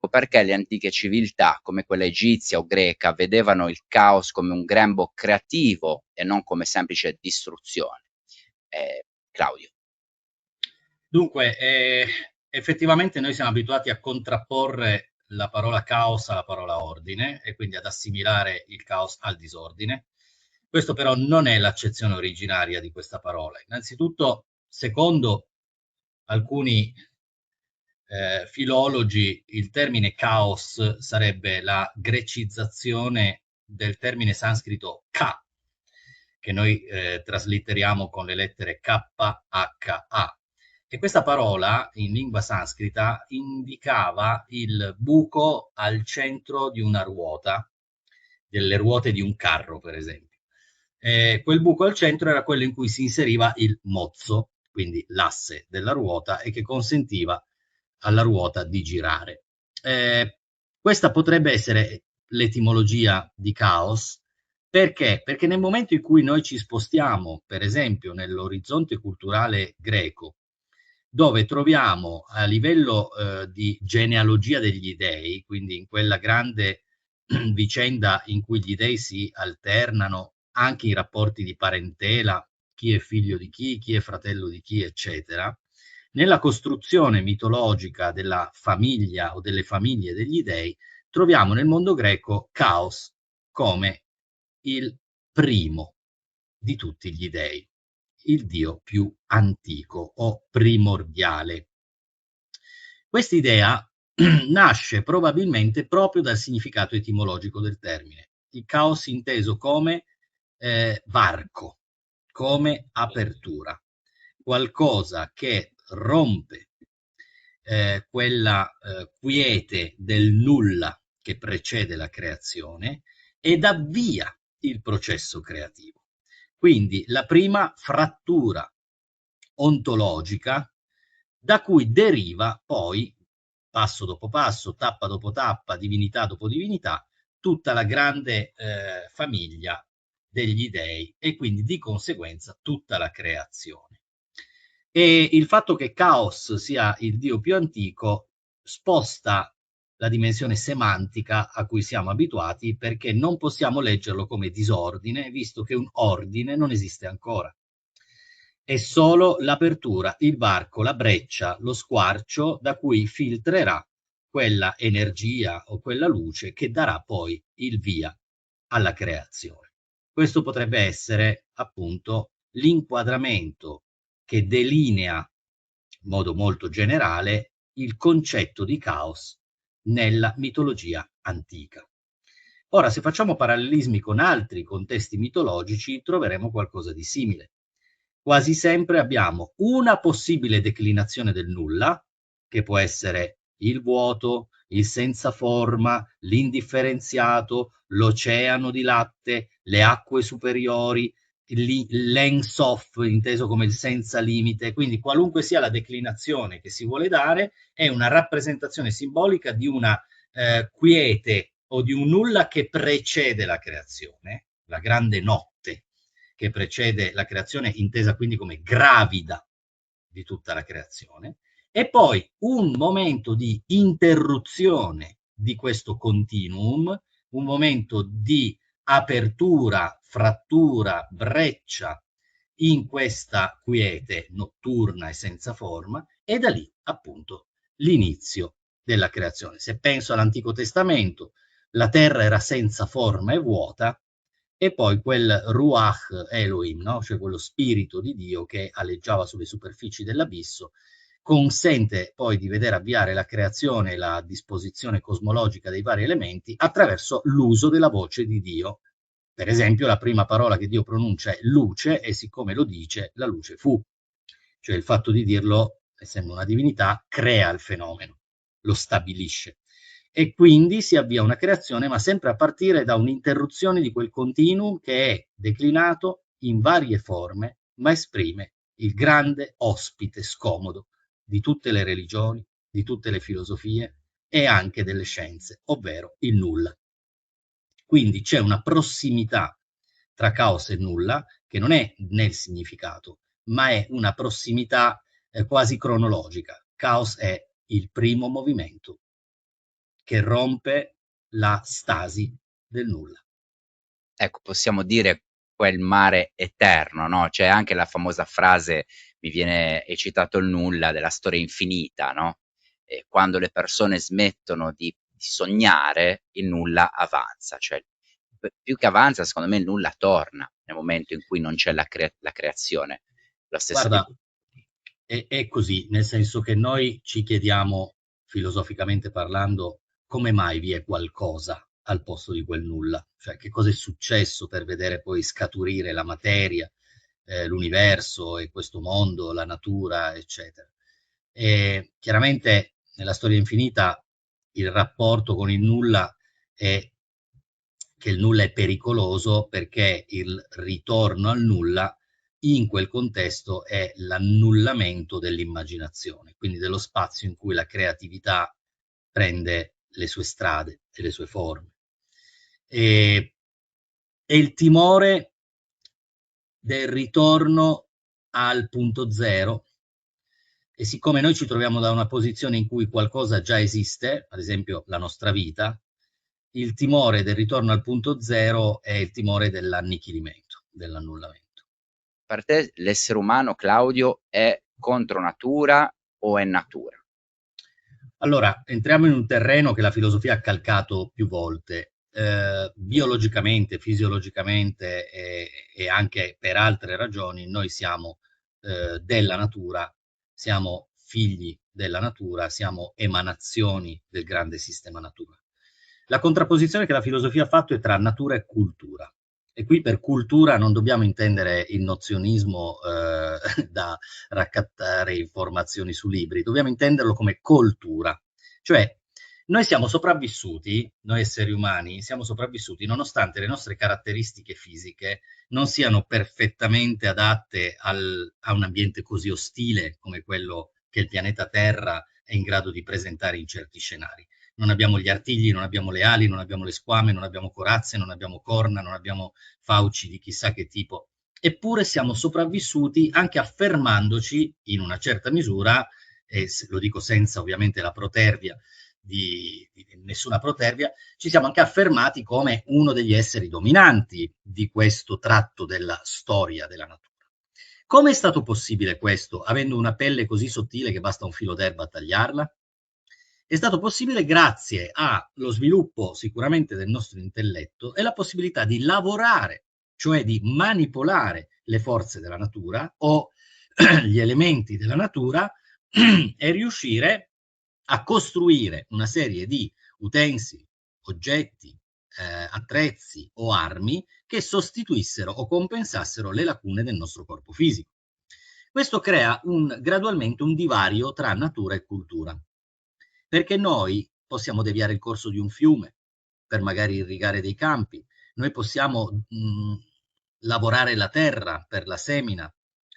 perché le antiche civiltà, come quella egizia o greca, vedevano il caos come un grembo creativo e non come semplice distruzione. Claudio. Dunque, effettivamente noi siamo abituati a contrapporre la parola caos alla parola ordine e quindi ad assimilare il caos al disordine. Questo però non è l'accezione originaria di questa parola. Innanzitutto, secondo alcuni filologi, il termine caos sarebbe la grecizzazione del termine sanscrito ka, che noi traslitteriamo con le lettere KHA. E questa parola in lingua sanscrita indicava il buco al centro di una ruota, delle ruote di un carro, per esempio. Quel buco al centro era quello in cui si inseriva il mozzo, quindi l'asse della ruota, e che consentiva alla ruota di girare. Questa potrebbe essere l'etimologia di caos. Perché? Perché nel momento in cui noi ci spostiamo, per esempio, nell'orizzonte culturale greco, dove troviamo a livello di genealogia degli dei, quindi in quella grande vicenda in cui gli dei si alternano anche i rapporti di parentela, chi è figlio di chi è fratello di chi, eccetera, nella costruzione mitologica della famiglia o delle famiglie degli dei, troviamo nel mondo greco Caos come il primo di tutti gli dei, il dio più antico o primordiale. Quest'idea nasce probabilmente proprio dal significato etimologico del termine, il caos inteso come varco, come apertura, qualcosa che rompe quella quiete del nulla che precede la creazione ed avvia il processo creativo. Quindi la prima frattura ontologica da cui deriva poi, passo dopo passo, tappa dopo tappa, divinità dopo divinità, tutta la grande famiglia degli dei e quindi di conseguenza tutta la creazione. E il fatto che Caos sia il dio più antico sposta la dimensione semantica a cui siamo abituati, perché non possiamo leggerlo come disordine, visto che un ordine non esiste ancora. È solo l'apertura, il varco, la breccia, lo squarcio da cui filtrerà quella energia o quella luce che darà poi il via alla creazione. Questo potrebbe essere appunto l'inquadramento che delinea in modo molto generale il concetto di caos nella mitologia antica. Ora, se facciamo parallelismi con altri contesti mitologici, troveremo qualcosa di simile. Quasi sempre abbiamo una possibile declinazione del nulla, che può essere il vuoto, il senza forma, l'indifferenziato, l'oceano di latte, le acque superiori, l'Ensof, inteso come il senza limite. Quindi qualunque sia la declinazione che si vuole dare, è una rappresentazione simbolica di una quiete o di un nulla che precede la creazione, la grande notte che precede la creazione, intesa quindi come gravida di tutta la creazione, e poi un momento di interruzione di questo continuum, un momento di apertura, frattura, breccia in questa quiete notturna e senza forma, e da lì appunto l'inizio della creazione. Se penso all'Antico Testamento, la terra era senza forma e vuota, e poi quel Ruach Elohim, no? Cioè quello spirito di Dio che aleggiava sulle superfici dell'abisso, consente poi di vedere avviare la creazione e la disposizione cosmologica dei vari elementi attraverso l'uso della voce di Dio. Per esempio, la prima parola che Dio pronuncia è luce, e siccome lo dice, la luce fu. Cioè il fatto di dirlo, essendo una divinità, crea il fenomeno, lo stabilisce. E quindi si avvia una creazione, ma sempre a partire da un'interruzione di quel continuum che è declinato in varie forme, ma esprime il grande ospite scomodo di tutte le religioni, di tutte le filosofie e anche delle scienze, ovvero il nulla. Quindi c'è una prossimità tra caos e nulla che non è nel significato, ma è una prossimità quasi cronologica. Caos è il primo movimento che rompe la stasi del nulla. Ecco, possiamo dire quel mare eterno, no, c'è anche la famosa frase, mi viene è citato il nulla, della storia infinita, no, quando le persone smettono di sognare, il nulla avanza, cioè più che avanza secondo me il nulla torna, nel momento in cui non c'è la creazione. Lo stesso Guarda, tipo è così, nel senso che noi ci chiediamo, filosoficamente parlando, come mai vi è qualcosa al posto di quel nulla? Cioè, che cosa è successo per vedere poi scaturire la materia, l'universo e questo mondo, la natura, eccetera. E chiaramente nella storia infinita il rapporto con il nulla è che il nulla è pericoloso perché il ritorno al nulla in quel contesto è l'annullamento dell'immaginazione, quindi dello spazio in cui la creatività prende le sue strade e le sue forme. E, e il timore del ritorno al punto zero, e siccome noi ci troviamo da una posizione in cui qualcosa già esiste, ad esempio la nostra vita, il timore del ritorno al punto zero è il timore dell'annichilimento, dell'annullamento. per te l'essere umano, Claudio, è contro natura o è natura? Allora, entriamo in un terreno che la filosofia ha calcato più volte. Biologicamente, fisiologicamente e anche per altre ragioni, noi siamo della natura, siamo figli della natura, siamo emanazioni del grande sistema natura. La contrapposizione che la filosofia ha fatto è tra natura e cultura. E qui per cultura non dobbiamo intendere il nozionismo da raccattare informazioni su libri, dobbiamo intenderlo come coltura. Cioè, noi siamo sopravvissuti, noi esseri umani, siamo sopravvissuti nonostante le nostre caratteristiche fisiche non siano perfettamente adatte a un ambiente così ostile come quello che il pianeta Terra è in grado di presentare in certi scenari. Non abbiamo gli artigli, non abbiamo le ali, non abbiamo le squame, non abbiamo corazze, non abbiamo corna, non abbiamo fauci di chissà che tipo. Eppure siamo sopravvissuti anche affermandoci in una certa misura, e lo dico senza ovviamente la protervia di nessuna protervia, ci siamo anche affermati come uno degli esseri dominanti di questo tratto della storia della natura. Come è stato possibile questo, avendo una pelle così sottile che basta un filo d'erba a tagliarla? È stato possibile grazie allo sviluppo sicuramente del nostro intelletto e la possibilità di lavorare, cioè di manipolare le forze della natura o gli elementi della natura e riuscire a costruire una serie di utensili, oggetti, attrezzi o armi che sostituissero o compensassero le lacune del nostro corpo fisico. Questo crea gradualmente un divario tra natura e cultura, perché noi possiamo deviare il corso di un fiume per magari irrigare dei campi, noi possiamo lavorare la terra per la semina,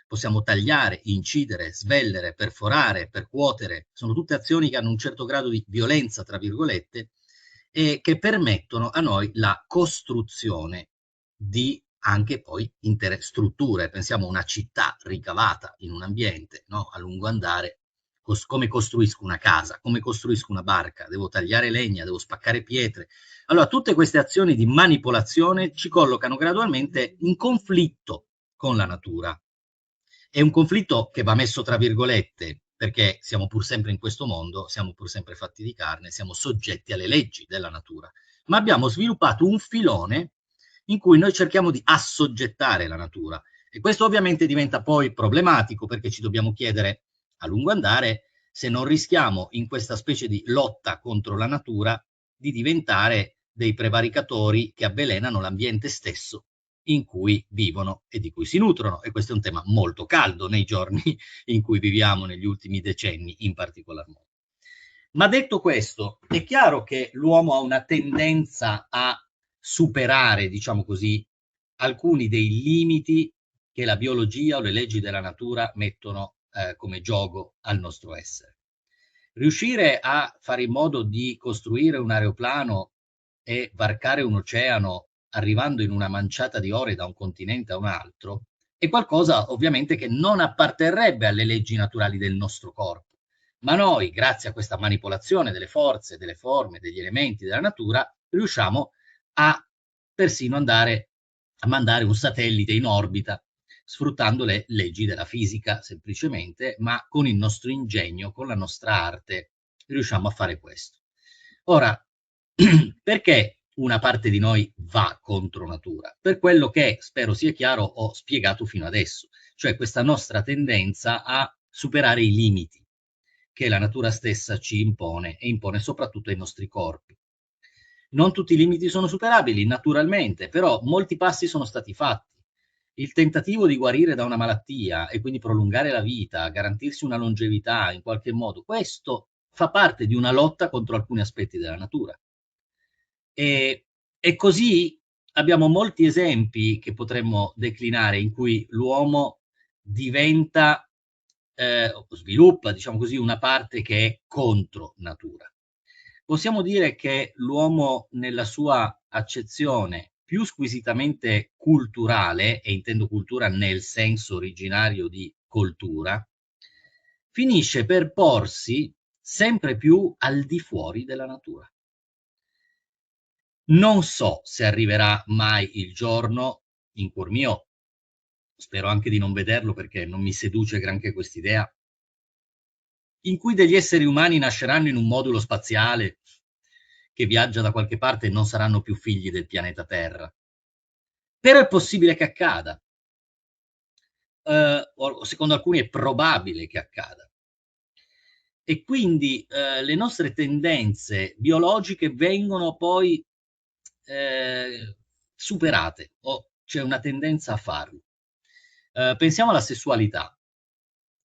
possiamo tagliare, incidere, svellere, perforare, percuotere, sono tutte azioni che hanno un certo grado di violenza, tra virgolette, e che permettono a noi la costruzione di anche poi intere strutture. Pensiamo a una città ricavata in un ambiente, no? A lungo andare, come costruisco una casa, come costruisco una barca, devo tagliare legna, devo spaccare pietre. Allora, tutte queste azioni di manipolazione ci collocano gradualmente in conflitto con la natura. È un conflitto che va messo tra virgolette, perché siamo pur sempre in questo mondo, siamo pur sempre fatti di carne, siamo soggetti alle leggi della natura, ma abbiamo sviluppato un filone in cui noi cerchiamo di assoggettare la natura. E questo ovviamente diventa poi problematico perché ci dobbiamo chiedere a lungo andare se non rischiamo in questa specie di lotta contro la natura di diventare dei prevaricatori che avvelenano l'ambiente stesso in cui vivono e di cui si nutrono. E questo è un tema molto caldo nei giorni in cui viviamo, negli ultimi decenni in particolar modo. Ma detto questo, è chiaro che l'uomo ha una tendenza a superare, diciamo così, alcuni dei limiti che la biologia o le leggi della natura mettono come gioco al nostro essere. Riuscire a fare in modo di costruire un aeroplano e varcare un oceano arrivando in una manciata di ore da un continente a un altro è qualcosa ovviamente che non apparterrebbe alle leggi naturali del nostro corpo, Ma noi, grazie a questa manipolazione delle forze, delle forme, degli elementi della natura, riusciamo a persino andare a mandare un satellite in orbita, sfruttando le leggi della fisica semplicemente, ma con il nostro ingegno, con la nostra arte, riusciamo a fare questo. Ora, perché una parte di noi va contro natura? Per quello che, spero sia chiaro, ho spiegato fino adesso, cioè questa nostra tendenza a superare i limiti che la natura stessa ci impone e impone soprattutto ai nostri corpi. Non tutti i limiti sono superabili, naturalmente, però molti passi sono stati fatti. Il tentativo di guarire da una malattia e quindi prolungare la vita, garantirsi una longevità in qualche modo, questo fa parte di una lotta contro alcuni aspetti della natura. E così abbiamo molti esempi che potremmo declinare in cui l'uomo diventa, sviluppa, diciamo così, una parte che è contro natura. Possiamo dire che l'uomo nella sua accezione più squisitamente culturale, e intendo cultura nel senso originario di coltura, finisce per porsi sempre più al di fuori della natura. Non so se arriverà mai il giorno, in cuor mio, spero anche di non vederlo perché non mi seduce granché quest'idea, in cui degli esseri umani nasceranno in un modulo spaziale che viaggia da qualche parte e non saranno più figli del pianeta Terra. Però è possibile che accada, o secondo alcuni è probabile che accada. E quindi le nostre tendenze biologiche vengono poi superate, o c'è una tendenza a farlo. Pensiamo alla sessualità.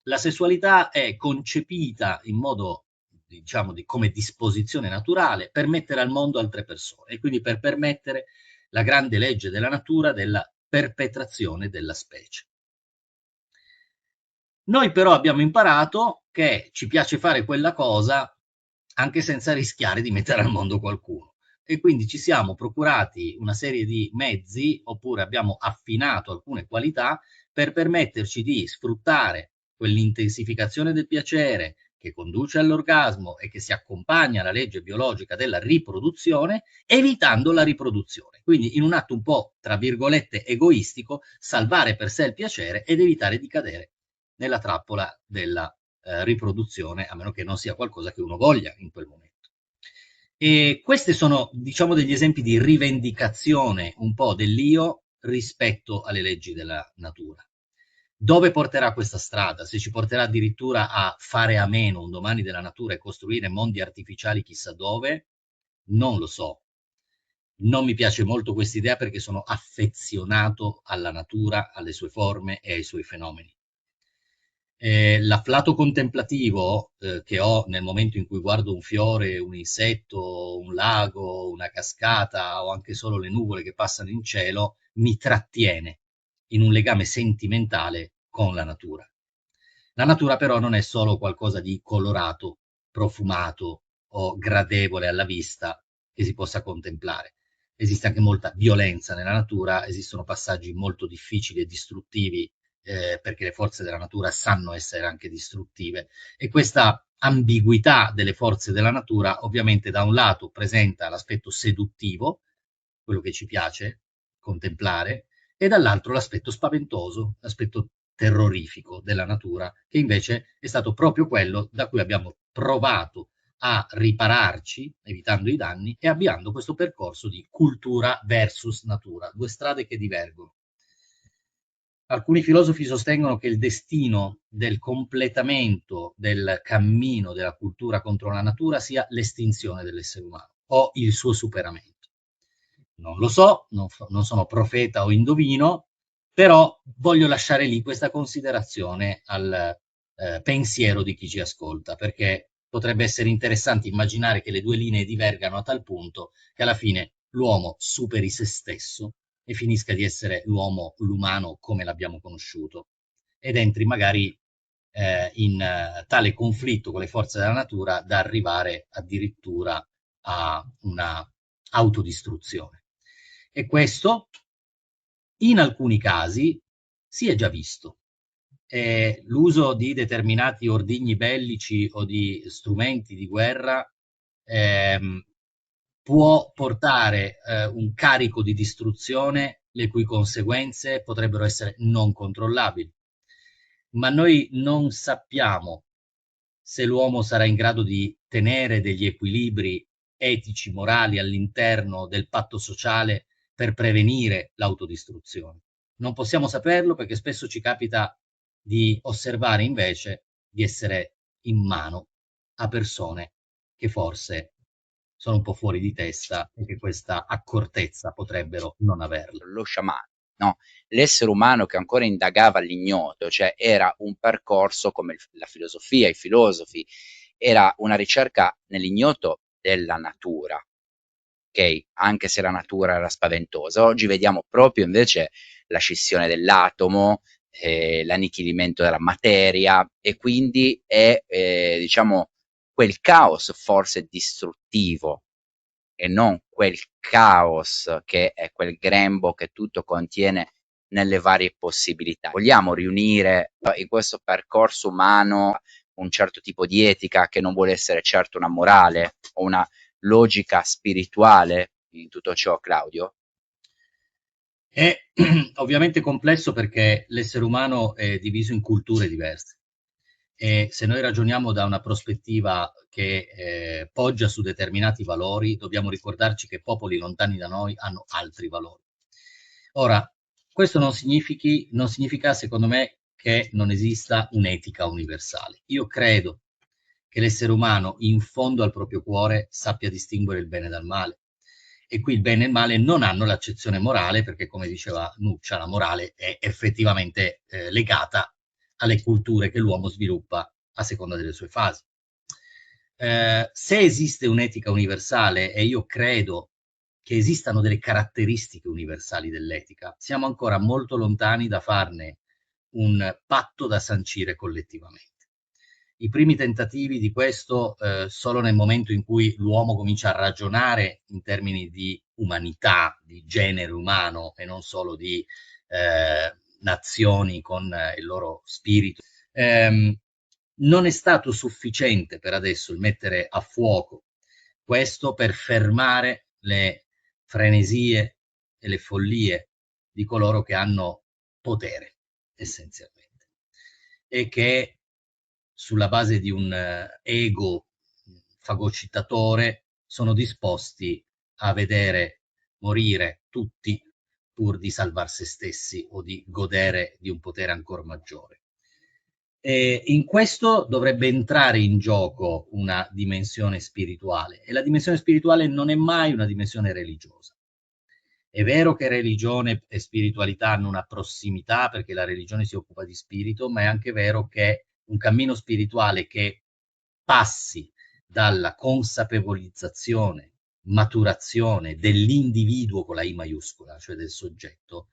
La sessualità è concepita in modo, diciamo, come disposizione naturale per mettere al mondo altre persone e quindi per permettere la grande legge della natura della perpetrazione della specie. Noi però abbiamo imparato che ci piace fare quella cosa anche senza rischiare di mettere al mondo qualcuno. E quindi ci siamo procurati una serie di mezzi, oppure abbiamo affinato alcune qualità per permetterci di sfruttare quell'intensificazione del piacere che conduce all'orgasmo e che si accompagna alla legge biologica della riproduzione, evitando la riproduzione. Quindi in un atto un po', tra virgolette, egoistico, salvare per sé il piacere ed evitare di cadere nella trappola della riproduzione, a meno che non sia qualcosa che uno voglia in quel momento. E questi sono, diciamo, degli esempi di rivendicazione un po' dell'io rispetto alle leggi della natura. Dove porterà questa strada? Se ci porterà addirittura a fare a meno un domani della natura e costruire mondi artificiali chissà dove, non lo so. Non mi piace molto questa idea perché sono affezionato alla natura, alle sue forme e ai suoi fenomeni. L'afflato contemplativo che ho nel momento in cui guardo un fiore, un insetto, un lago, una cascata o anche solo le nuvole che passano in cielo, mi trattiene in un legame sentimentale con la natura. La natura però non è solo qualcosa di colorato, profumato o gradevole alla vista che si possa contemplare. Esiste anche molta violenza nella natura, esistono passaggi molto difficili e distruttivi perché le forze della natura sanno essere anche distruttive e questa ambiguità delle forze della natura ovviamente da un lato presenta l'aspetto seduttivo, quello che ci piace contemplare, e dall'altro l'aspetto spaventoso, l'aspetto terrorifico della natura, che invece è stato proprio quello da cui abbiamo provato a ripararci, evitando i danni e avviando questo percorso di cultura versus natura, due strade che divergono. Alcuni filosofi sostengono che il destino del completamento del cammino della cultura contro la natura sia l'estinzione dell'essere umano o il suo superamento. Non lo so, non sono profeta o indovino, però voglio lasciare lì questa considerazione al pensiero di chi ci ascolta, perché potrebbe essere interessante immaginare che le due linee divergano a tal punto che alla fine l'uomo superi se stesso e finisca di essere l'umano come l'abbiamo conosciuto ed entri magari in tale conflitto con le forze della natura da arrivare addirittura a una autodistruzione. E questo in alcuni casi si è già visto. l'uso di determinati ordigni bellici o di strumenti di guerra ehm, può portare un carico di distruzione le cui conseguenze potrebbero essere non controllabili. Ma noi non sappiamo se l'uomo sarà in grado di tenere degli equilibri etici, morali all'interno del patto sociale per prevenire l'autodistruzione. Non possiamo saperlo perché spesso ci capita di osservare invece di essere in mano a persone che forse sono un po' fuori di testa e che questa accortezza potrebbero non averla. Lo sciamano, no? L'essere umano che ancora indagava l'ignoto, cioè era un percorso come la filosofia, i filosofi, era una ricerca nell'ignoto della natura, ok? Anche se la natura era spaventosa. Oggi vediamo proprio invece la scissione dell'atomo, l'annichilimento della materia e quindi è, diciamo, quel caos forse distruttivo e non quel caos che è quel grembo che tutto contiene nelle varie possibilità. Vogliamo riunire in questo percorso umano un certo tipo di etica che non vuole essere certo una morale o una logica spirituale in tutto ciò, Claudio? È ovviamente complesso perché l'essere umano è diviso in culture diverse e se noi ragioniamo da una prospettiva che poggia su determinati valori, dobbiamo ricordarci che popoli lontani da noi hanno altri valori. Ora, questo non significa, secondo me, che non esista un'etica universale. Io credo che l'essere umano, in fondo al proprio cuore, sappia distinguere il bene dal male. E qui il bene e il male non hanno l'accezione morale, perché come diceva Nuccia, la morale è effettivamente legata alle culture che l'uomo sviluppa a seconda delle sue fasi. Se esiste un'etica universale, e io credo che esistano delle caratteristiche universali dell'etica, siamo ancora molto lontani da farne un patto da sancire collettivamente. I primi tentativi di questo solo nel momento in cui l'uomo comincia a ragionare in termini di umanità, di genere umano e non solo di nazioni con il loro spirito. Non è stato sufficiente per adesso il mettere a fuoco questo per fermare le frenesie e le follie di coloro che hanno potere, essenzialmente, e che sulla base di un ego fagocitatore sono disposti a vedere morire tutti pur di salvar se stessi o di godere di un potere ancora maggiore. E in questo dovrebbe entrare in gioco una dimensione spirituale e la dimensione spirituale non è mai una dimensione religiosa. È vero che religione e spiritualità hanno una prossimità perché la religione si occupa di spirito, ma è anche vero che un cammino spirituale che passi dalla consapevolizzazione, maturazione dell'individuo con la I maiuscola, cioè del soggetto,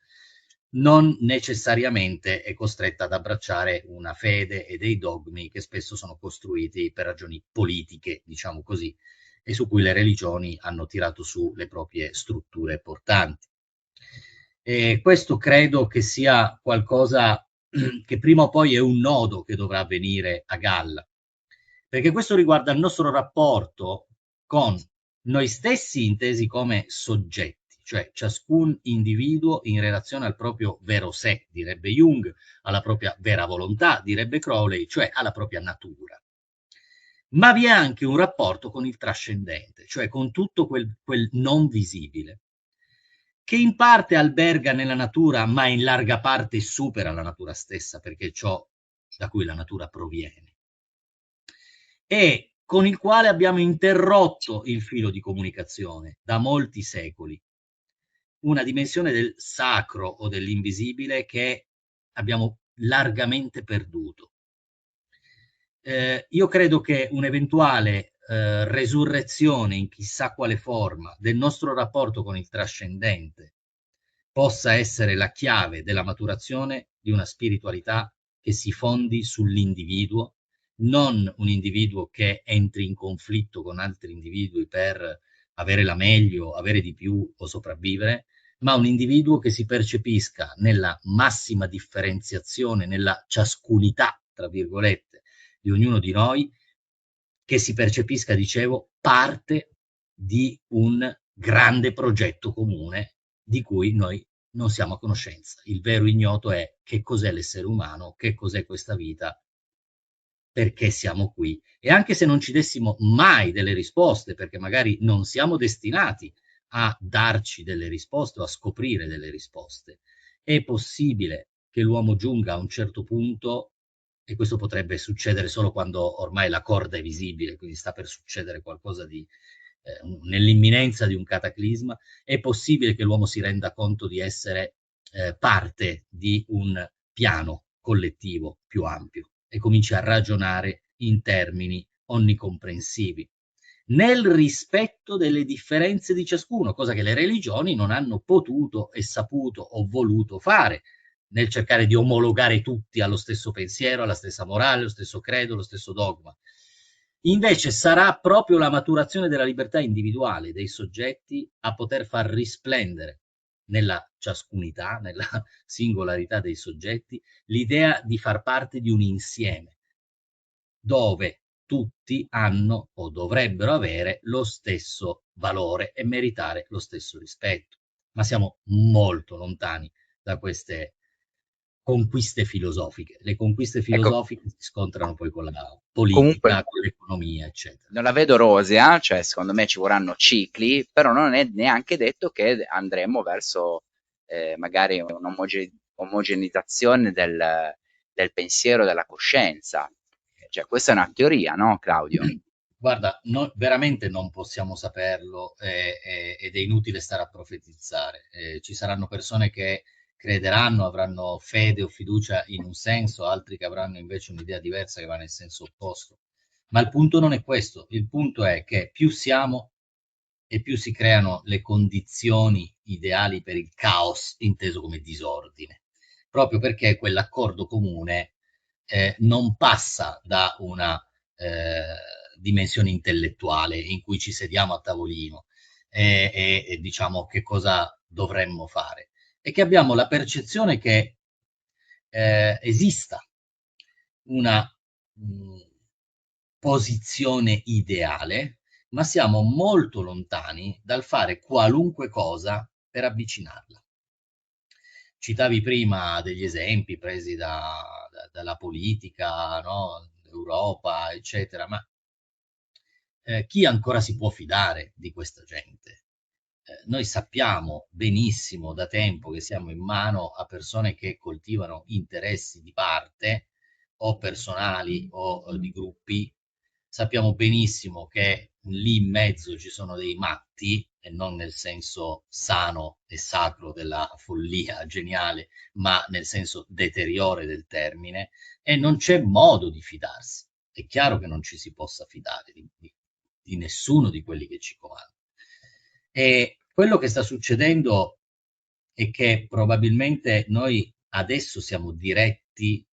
non necessariamente è costretta ad abbracciare una fede e dei dogmi che spesso sono costruiti per ragioni politiche, diciamo così, e su cui le religioni hanno tirato su le proprie strutture portanti. E questo credo che sia qualcosa che prima o poi è un nodo che dovrà avvenire a galla, perché questo riguarda il nostro rapporto con noi stessi intesi come soggetti, cioè ciascun individuo in relazione al proprio vero sé, direbbe Jung, alla propria vera volontà, direbbe Crowley, cioè alla propria natura. Ma vi è anche un rapporto con il trascendente, cioè con tutto quel non visibile, che in parte alberga nella natura, ma in larga parte supera la natura stessa, perché è ciò da cui la natura proviene, e con il quale abbiamo interrotto il filo di comunicazione da molti secoli, una dimensione del sacro o dell'invisibile che abbiamo largamente perduto. Io credo che un'eventuale resurrezione in chissà quale forma del nostro rapporto con il trascendente possa essere la chiave della maturazione di una spiritualità che si fondi sull'individuo, non un individuo che entri in conflitto con altri individui per avere la meglio, avere di più o sopravvivere, ma un individuo che si percepisca nella massima differenziazione, nella ciascunità, tra virgolette, di ognuno di noi, che si percepisca, dicevo, parte di un grande progetto comune di cui noi non siamo a conoscenza. Il vero ignoto è che cos'è l'essere umano, che cos'è questa vita, perché siamo qui. E anche se non ci dessimo mai delle risposte, perché magari non siamo destinati a darci delle risposte o a scoprire delle risposte, è possibile che l'uomo giunga a un certo punto, e questo potrebbe succedere solo quando ormai la corda è visibile, quindi sta per succedere qualcosa di nell'imminenza di un cataclisma, è possibile che l'uomo si renda conto di essere parte di un piano collettivo più ampio e cominci a ragionare in termini onnicomprensivi, nel rispetto delle differenze di ciascuno, cosa che le religioni non hanno potuto e saputo o voluto fare, nel cercare di omologare tutti allo stesso pensiero, alla stessa morale, allo stesso credo, allo stesso dogma. Invece sarà proprio la maturazione della libertà individuale dei soggetti a poter far risplendere nella ciascunità, nella singolarità dei soggetti, l'idea di far parte di un insieme dove tutti hanno o dovrebbero avere lo stesso valore e meritare lo stesso rispetto. Ma siamo molto lontani da queste conquiste filosofiche. Le conquiste Ecco, filosofiche si scontrano poi con la comunque politica, con l'economia, eccetera. non la vedo rosea, cioè secondo me ci vorranno cicli, però non è neanche detto che andremo verso magari un'omogenizzazione del pensiero, della coscienza. Cioè, questa è una teoria, no, Claudio? Guarda, veramente non possiamo saperlo ed è inutile stare a profetizzare. Ci saranno persone che crederanno, avranno fede o fiducia in un senso, altri che avranno invece un'idea diversa che va nel senso opposto. Ma il punto non è questo, il punto è che più siamo e più si creano le condizioni ideali per il caos, inteso come disordine, proprio perché quell'accordo comune non passa da una dimensione intellettuale in cui ci sediamo a tavolino e diciamo che cosa dovremmo fare e che abbiamo la percezione che esista una posizione ideale, ma siamo molto lontani dal fare qualunque cosa per avvicinarla. Citavi prima degli esempi presi dalla politica, no? Europa, eccetera, ma chi ancora si può fidare di questa gente? Noi sappiamo benissimo da tempo che siamo in mano a persone che coltivano interessi di parte o personali o di gruppi. Sappiamo benissimo che lì in mezzo ci sono dei matti, e non nel senso sano e sacro della follia geniale, ma nel senso deteriore del termine, e non c'è modo di fidarsi. È chiaro che non ci si possa fidare di nessuno di quelli che ci comandano. E quello che sta succedendo è che probabilmente noi adesso siamo diretti,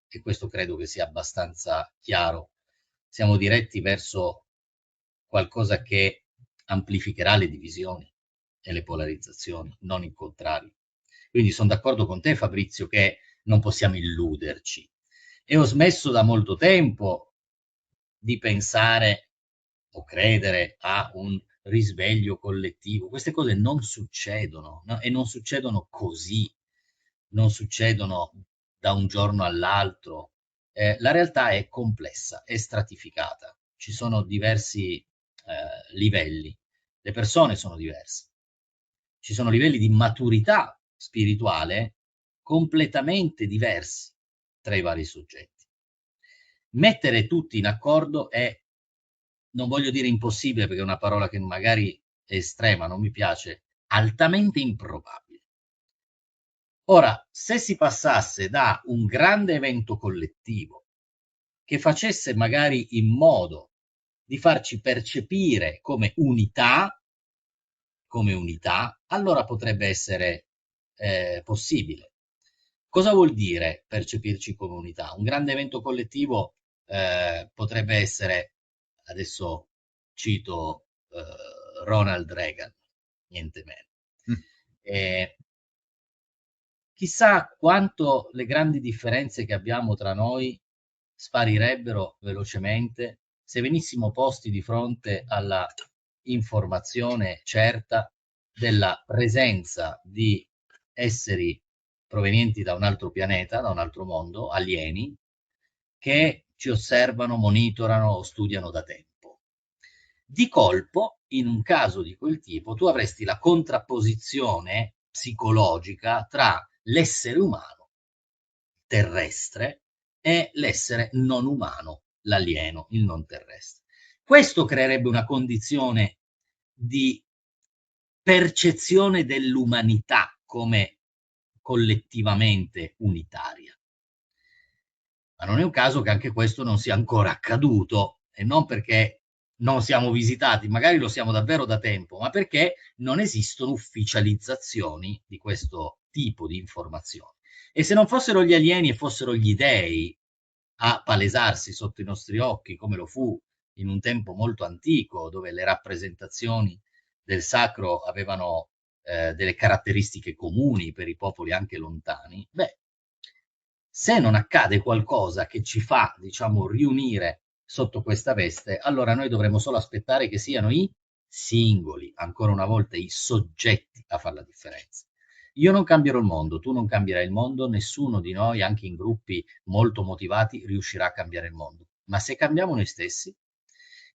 e questo credo che sia abbastanza chiaro, siamo diretti verso qualcosa che amplificherà le divisioni e le polarizzazioni, non il contrario. Quindi sono d'accordo con te, Fabrizio, che non possiamo illuderci. E ho smesso da molto tempo di pensare o credere a un risveglio collettivo. Queste cose non succedono, no? E non succedono così, non succedono da un giorno all'altro. La realtà è complessa, è stratificata, ci sono diversi livelli, le persone sono diverse, ci sono livelli di maturità spirituale completamente diversi tra i vari soggetti. Mettere tutti in accordo è, non voglio dire impossibile perché è una parola che magari è estrema, non mi piace, altamente improbabile. Ora, se si passasse da un grande evento collettivo che facesse magari in modo di farci percepire come unità, allora potrebbe essere possibile. Cosa vuol dire percepirci come unità? Un grande evento collettivo potrebbe essere, adesso cito Ronald Reagan, niente meno. E chissà quanto le grandi differenze che abbiamo tra noi sparirebbero velocemente se venissimo posti di fronte alla informazione certa della presenza di esseri provenienti da un altro pianeta, da un altro mondo, alieni, che ci osservano, monitorano o studiano da tempo. Di colpo, in un caso di quel tipo, tu avresti la contrapposizione psicologica tra l'essere umano terrestre e l'essere non umano, l'alieno, il non terrestre. Questo creerebbe una condizione di percezione dell'umanità come collettivamente unitaria. Ma non è un caso che anche questo non sia ancora accaduto, e non perché non siamo visitati, magari lo siamo davvero da tempo, ma perché non esistono ufficializzazioni di questo tipo di informazioni. E se non fossero gli alieni e fossero gli dei a palesarsi sotto i nostri occhi, come lo fu in un tempo molto antico, dove le rappresentazioni del sacro avevano delle caratteristiche comuni per i popoli anche lontani, beh, se non accade qualcosa che ci fa, diciamo, riunire sotto questa veste, allora noi dovremo solo aspettare che siano i singoli, ancora una volta i soggetti a fare la differenza. Io non cambierò il mondo, tu non cambierai il mondo, nessuno di noi, anche in gruppi molto motivati, riuscirà a cambiare il mondo. Ma se cambiamo noi stessi,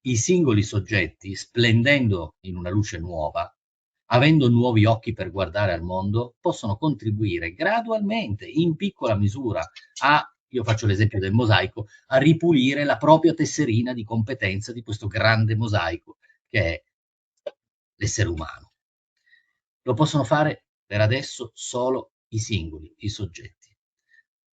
i singoli soggetti, splendendo in una luce nuova, avendo nuovi occhi per guardare al mondo, possono contribuire gradualmente, in piccola misura, io faccio l'esempio del mosaico, a ripulire la propria tesserina di competenza di questo grande mosaico che è l'essere umano. Lo possono fare per adesso solo i singoli, i soggetti.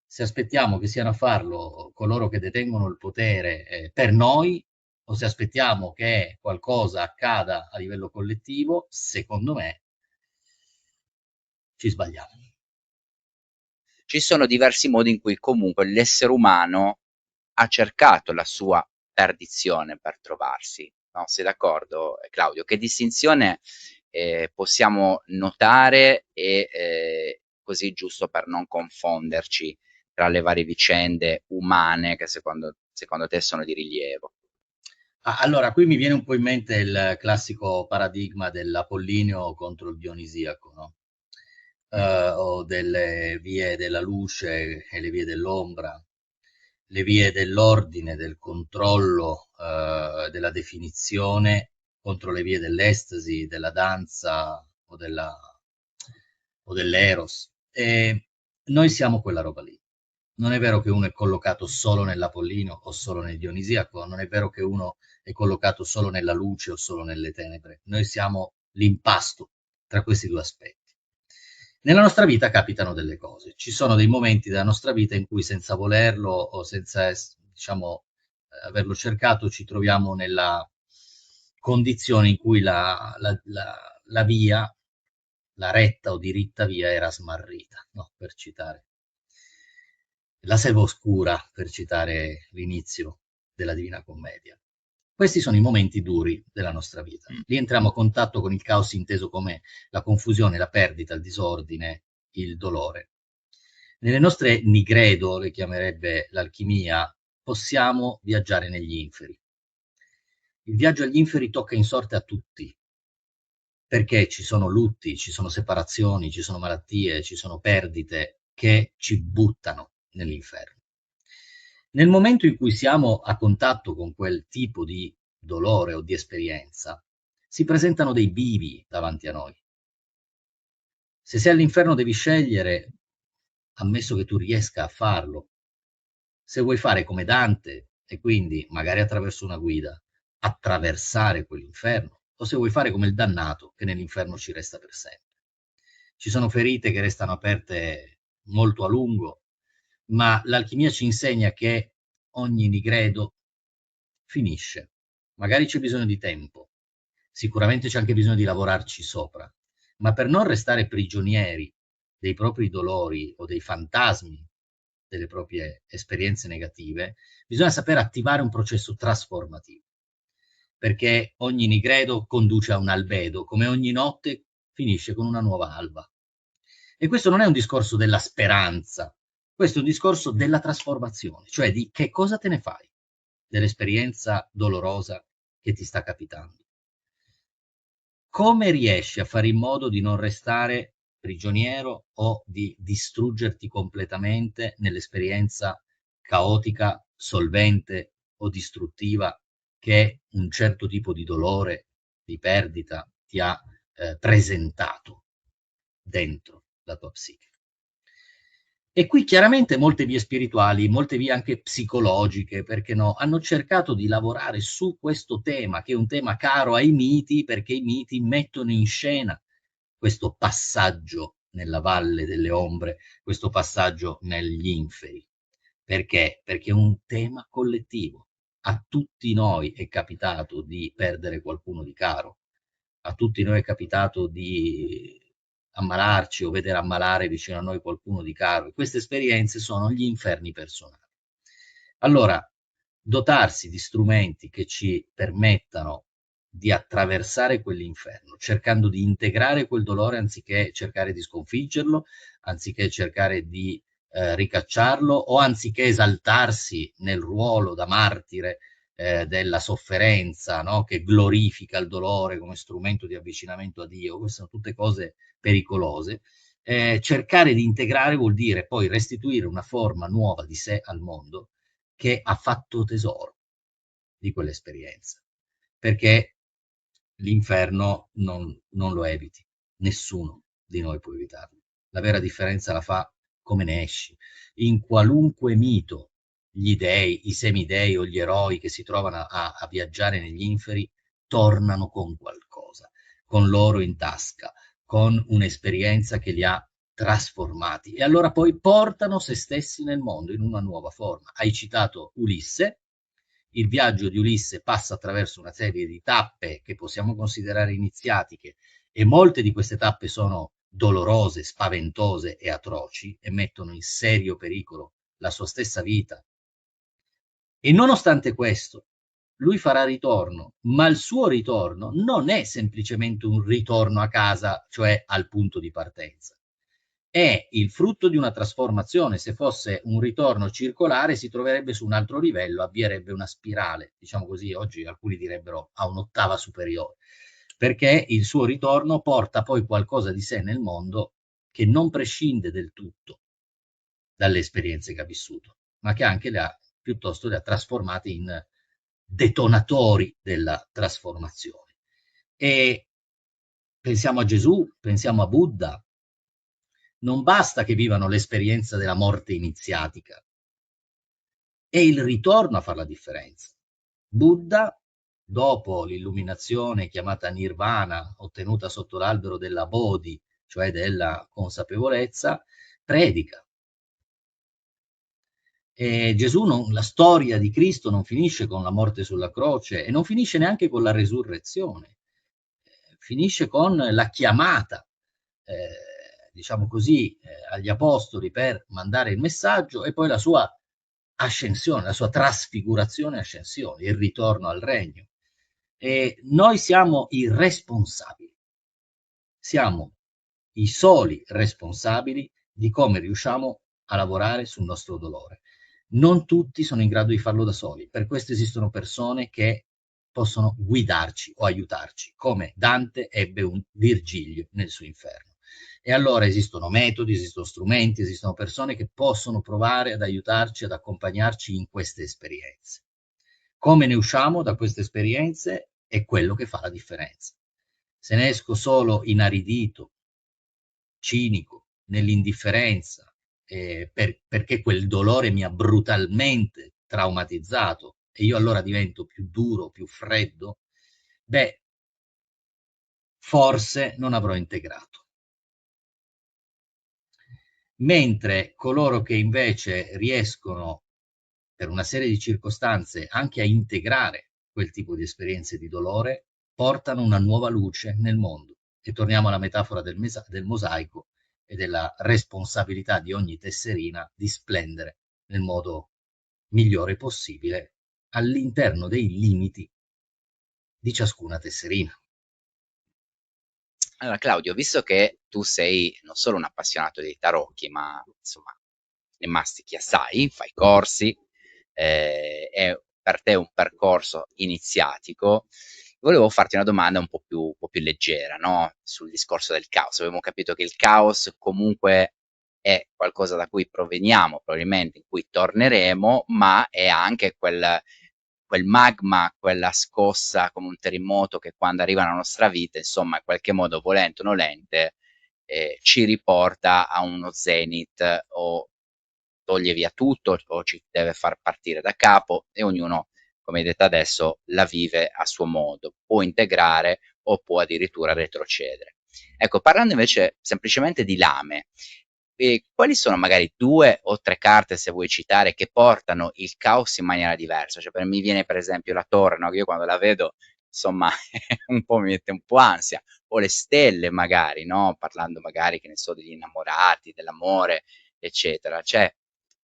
Se aspettiamo che siano a farlo coloro che detengono il potere per noi, o se aspettiamo che qualcosa accada a livello collettivo, secondo me ci sbagliamo. Ci sono diversi modi in cui comunque l'essere umano ha cercato la sua perdizione per trovarsi, no? Sei d'accordo, Claudio? Che distinzione possiamo notare e così giusto per non confonderci tra le varie vicende umane che secondo te sono di rilievo? Allora, qui mi viene un po' in mente il classico paradigma dell'Apollineo contro il Dionisiaco, no? O delle vie della luce e le vie dell'ombra, le vie dell'ordine, del controllo, della definizione contro le vie dell'estasi, della danza o dell'eros. E noi siamo quella roba lì. Non è vero che uno è collocato solo nell'Apollino o solo nel Dionisiaco, non è vero che uno è collocato solo nella luce o solo nelle tenebre. Noi siamo l'impasto tra questi due aspetti. Nella nostra vita capitano delle cose, ci sono dei momenti della nostra vita in cui senza volerlo o senza, diciamo, averlo cercato, ci troviamo nella condizione in cui la via, la retta o diritta via era smarrita, no? Per citare la selva oscura, per citare l'inizio della Divina Commedia. Questi sono i momenti duri della nostra vita. Lì entriamo a contatto con il caos inteso come la confusione, la perdita, il disordine, il dolore. Nelle nostre nigredo, le chiamerebbe l'alchimia, possiamo viaggiare negli inferi. Il viaggio agli inferi tocca in sorte a tutti, perché ci sono lutti, ci sono separazioni, ci sono malattie, ci sono perdite che ci buttano nell'inferno. Nel momento in cui siamo a contatto con quel tipo di dolore o di esperienza, si presentano dei bivi davanti a noi. Se sei all'inferno devi scegliere, ammesso che tu riesca a farlo, se vuoi fare come Dante e quindi, magari attraverso una guida, attraversare quell'inferno, o se vuoi fare come il dannato che nell'inferno ci resta per sempre. Ci sono ferite che restano aperte molto a lungo, ma l'alchimia ci insegna che ogni nigredo finisce. Magari c'è bisogno di tempo, sicuramente c'è anche bisogno di lavorarci sopra, ma per non restare prigionieri dei propri dolori o dei fantasmi delle proprie esperienze negative, bisogna saper attivare un processo trasformativo, perché ogni nigredo conduce a un albedo, come ogni notte finisce con una nuova alba. E questo non è un discorso della speranza, questo è un discorso della trasformazione, cioè di che cosa te ne fai dell'esperienza dolorosa che ti sta capitando. Come riesci a fare in modo di non restare prigioniero o di distruggerti completamente nell'esperienza caotica, solvente o distruttiva che un certo tipo di dolore, di perdita ti ha presentato dentro la tua psiche? E qui chiaramente molte vie spirituali, molte vie anche psicologiche, perché no, hanno cercato di lavorare su questo tema, che è un tema caro ai miti, perché i miti mettono in scena questo passaggio nella valle delle ombre, questo passaggio negli inferi. Perché? Perché è un tema collettivo. A tutti noi è capitato di perdere qualcuno di caro, a tutti noi è capitato di ammalarci o vedere ammalare vicino a noi qualcuno di caro. E queste esperienze sono gli inferni personali. Allora, dotarsi di strumenti che ci permettano di attraversare quell'inferno, cercando di integrare quel dolore anziché cercare di sconfiggerlo, anziché cercare di ricacciarlo o anziché esaltarsi nel ruolo da martire della sofferenza, no? Che glorifica il dolore come strumento di avvicinamento a Dio. Queste sono tutte cose pericolose. Cercare di integrare vuol dire poi restituire una forma nuova di sé al mondo che ha fatto tesoro di quell'esperienza, perché l'inferno non lo eviti, nessuno di noi può evitarlo. La vera differenza la fa come ne esci. In qualunque mito gli dei, i semidei o gli eroi che si trovano a viaggiare negli inferi tornano con qualcosa, con l'oro in tasca, con un'esperienza che li ha trasformati e allora poi portano se stessi nel mondo in una nuova forma. Hai citato Ulisse. Il viaggio di Ulisse passa attraverso una serie di tappe che possiamo considerare iniziatiche e molte di queste tappe sono dolorose, spaventose e atroci e mettono in serio pericolo la sua stessa vita. E nonostante questo, lui farà ritorno, ma il suo ritorno non è semplicemente un ritorno a casa, cioè al punto di partenza. È il frutto di una trasformazione. Se fosse un ritorno circolare si troverebbe su un altro livello, avvierebbe una spirale, diciamo così, oggi alcuni direbbero a un'ottava superiore, perché il suo ritorno porta poi qualcosa di sé nel mondo che non prescinde del tutto dalle esperienze che ha vissuto, ma che anche piuttosto le ha trasformate in detonatori della trasformazione. E pensiamo a Gesù, pensiamo a Buddha. Non basta che vivano l'esperienza della morte iniziatica, è il ritorno a fare la differenza. Buddha, dopo l'illuminazione chiamata Nirvana, ottenuta sotto l'albero della Bodhi, cioè della consapevolezza, predica. E Gesù, la storia di Cristo non finisce con la morte sulla croce e non finisce neanche con la resurrezione, finisce con la chiamata, diciamo così, agli apostoli per mandare il messaggio e poi la sua ascensione, la sua trasfigurazione e ascensione, il ritorno al regno. E noi siamo i responsabili, siamo i soli responsabili di come riusciamo a lavorare sul nostro dolore. Non tutti sono in grado di farlo da soli, per questo esistono persone che possono guidarci o aiutarci, come Dante ebbe un Virgilio nel suo inferno. E allora esistono metodi, esistono strumenti, esistono persone che possono provare ad aiutarci, ad accompagnarci in queste esperienze. Come ne usciamo da queste esperienze è quello che fa la differenza. Se ne esco solo inaridito, cinico, nell'indifferenza, perché quel dolore mi ha brutalmente traumatizzato e io allora divento più duro, più freddo, beh, forse non avrò integrato. Mentre coloro che invece riescono, per una serie di circostanze, anche a integrare quel tipo di esperienze di dolore, portano una nuova luce nel mondo. E torniamo alla metafora del mosaico e della responsabilità di ogni tesserina di splendere nel modo migliore possibile all'interno dei limiti di ciascuna tesserina. Allora Claudio, visto che tu sei non solo un appassionato dei tarocchi, ma insomma ne mastichi assai, fai corsi, è per te un percorso iniziatico, volevo farti una domanda un po' più leggera, no? Sul discorso del caos. Abbiamo capito che il caos comunque è qualcosa da cui proveniamo, probabilmente in cui torneremo, ma è anche quel magma, quella scossa come un terremoto che quando arriva nella nostra vita, insomma, in qualche modo, volente o nolente, ci riporta a uno zenith o toglie via tutto o ci deve far partire da capo e ognuno, come hai detto adesso, la vive a suo modo, può integrare o può addirittura retrocedere. Ecco, parlando invece semplicemente di lame, quali sono magari 2 o 3 carte, se vuoi citare, che portano il caos in maniera diversa? Cioè, mi viene per esempio la torre, no, che io quando la vedo, insomma, un po' mi mette un po' ansia, o le stelle magari, no, parlando magari, che ne so, degli innamorati, dell'amore, eccetera. Cioè,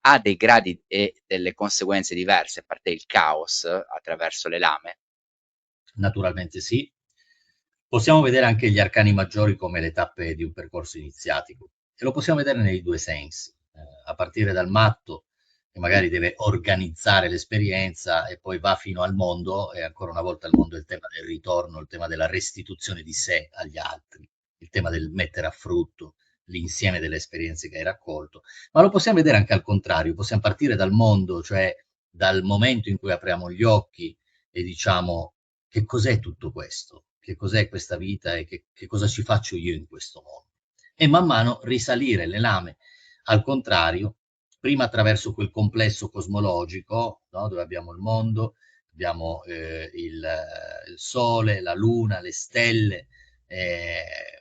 ha dei gradi e delle conseguenze diverse, a parte il caos attraverso le lame? Naturalmente sì. Possiamo vedere anche gli arcani maggiori come le tappe di un percorso iniziatico e lo possiamo vedere nei due sensi, a partire dal matto che magari deve organizzare l'esperienza e poi va fino al mondo e ancora una volta il mondo è il tema del ritorno, il tema della restituzione di sé agli altri, il tema del mettere a frutto l'insieme delle esperienze che hai raccolto, ma lo possiamo vedere anche al contrario, possiamo partire dal mondo, cioè dal momento in cui apriamo gli occhi e diciamo che cos'è tutto questo, che cos'è questa vita e che cosa ci faccio io in questo mondo. E man mano risalire le lame al contrario, prima attraverso quel complesso cosmologico, no? Dove abbiamo il mondo, abbiamo il sole, la luna, le stelle,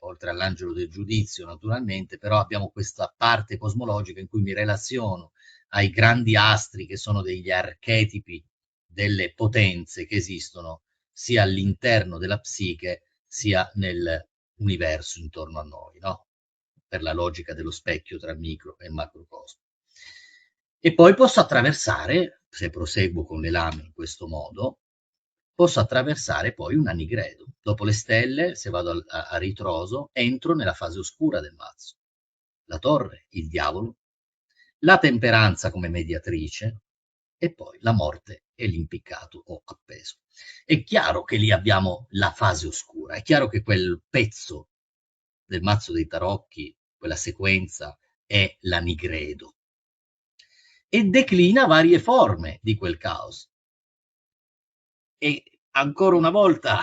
oltre all'angelo del giudizio naturalmente, però abbiamo questa parte cosmologica in cui mi relaziono ai grandi astri che sono degli archetipi delle potenze che esistono sia all'interno della psiche sia nell'universo intorno a noi, no? Per la logica dello specchio tra micro e macrocosmo. E poi posso attraversare, se proseguo con le lame in questo modo, posso attraversare poi un anigredo. Dopo le stelle, se vado a ritroso, entro nella fase oscura del mazzo. La torre, il diavolo, la temperanza come mediatrice e poi la morte e l'impiccato o appeso. È chiaro che lì abbiamo la fase oscura, è chiaro che quel pezzo del mazzo dei tarocchi, quella sequenza, è l'anigredo e declina varie forme di quel caos. E ancora una volta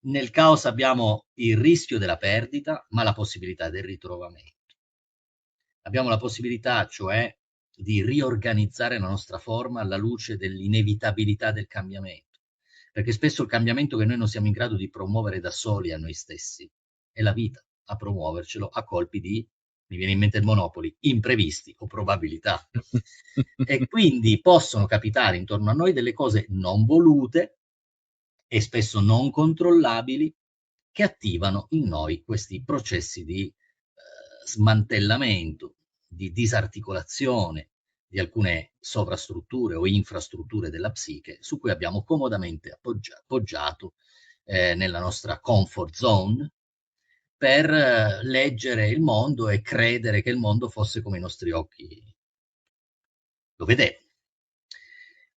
nel caos abbiamo il rischio della perdita, ma la possibilità del ritrovamento. Abbiamo la possibilità, cioè, di riorganizzare la nostra forma alla luce dell'inevitabilità del cambiamento, perché spesso il cambiamento che noi non siamo in grado di promuovere da soli a noi stessi è la vita a promuovercelo a colpi di, mi viene in mente il Monopoli, imprevisti o probabilità. E quindi possono capitare intorno a noi delle cose non volute e spesso non controllabili che attivano in noi questi processi di smantellamento, di disarticolazione di alcune sovrastrutture o infrastrutture della psiche su cui abbiamo comodamente appoggiato nella nostra comfort zone per leggere il mondo e credere che il mondo fosse come i nostri occhi lo vedevano.